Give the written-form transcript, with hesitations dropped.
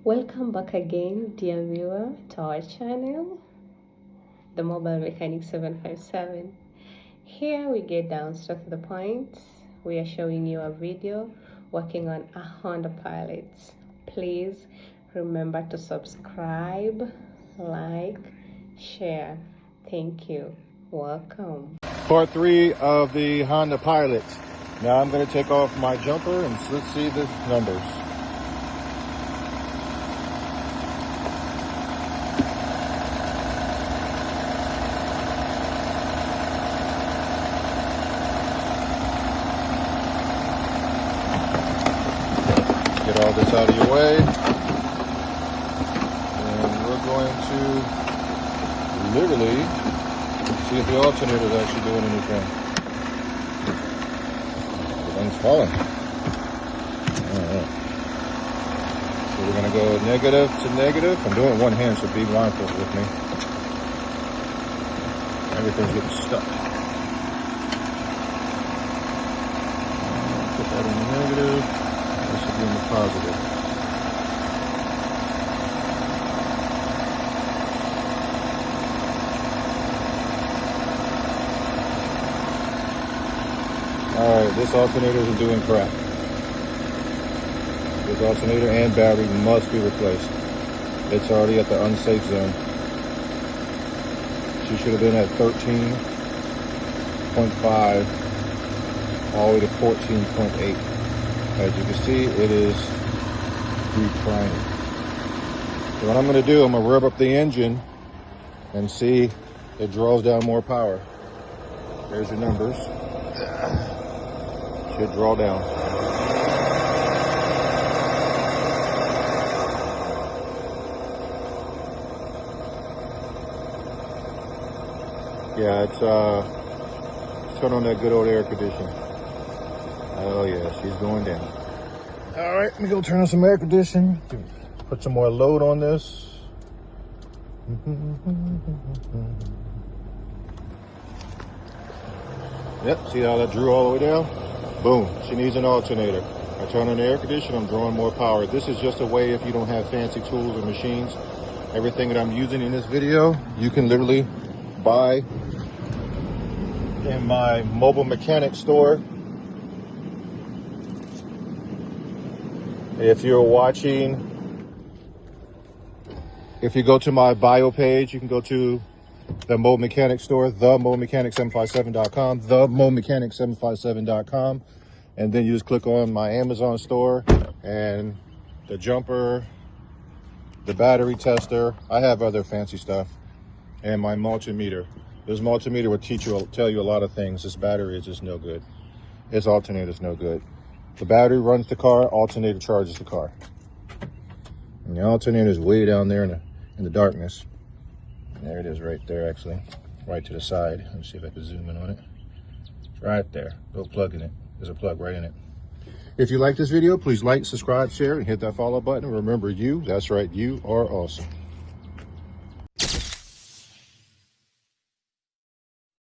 Welcome back again, dear viewer, to our channel, the Mobile Mechanic 757. Here we get down straight to the point. We are showing you a video working on a Honda Pilot. Please remember to subscribe, like, share. Thank you. Welcome. Part 3 of the Honda Pilot. Now I'm going to take off my jumper and let's see the numbers. Get all this out of your way. And we're going to literally see if the alternator is actually doing anything. Everything's falling. Alright. So we're going to go negative to negative. I'm doing one hand, so be mindful with me. Everything's getting stuck. Put that in the negative. That should be in the positive. Alright, this alternator isn't doing crap. This alternator and battery must be replaced. It's already at the unsafe zone. She should have been at 13.5 all the way to 14.8. As you can see, it is declining. So what I'm going to do, I'm going to rev up the engine and see it draws down more power. There's your numbers. Should draw down. Yeah, it's turn on that good old air conditioning. Oh yeah, she's going down. All right, let me go turn on some air conditioning. Put some more load on this. Yep, see how that drew all the way down? Boom, she needs an alternator. I turn on the air conditioner, I'm drawing more power. This is just a way if you don't have fancy tools or machines. Everything that I'm using in this video, you can literally buy in my mobile mechanic store. If you're watching, if you go to my bio page, you can go to the Mobile Mechanic store, themobilemechanic757.com, themobilemechanic757.com, and then you just click on my Amazon store and the jumper, the battery tester. I have other fancy stuff, and my multimeter. This multimeter will tell you a lot of things. This battery is just no good. This alternator is no good. The battery runs the car, alternator charges the car. And the alternator is way down there in the darkness. There it is right there, actually, right to the side. Let me see if I can zoom in on it. It's right there. Go plug in it. There's a plug right in it. If you like this video, please like, subscribe, share, and hit that follow button. Remember, that's right, you are awesome.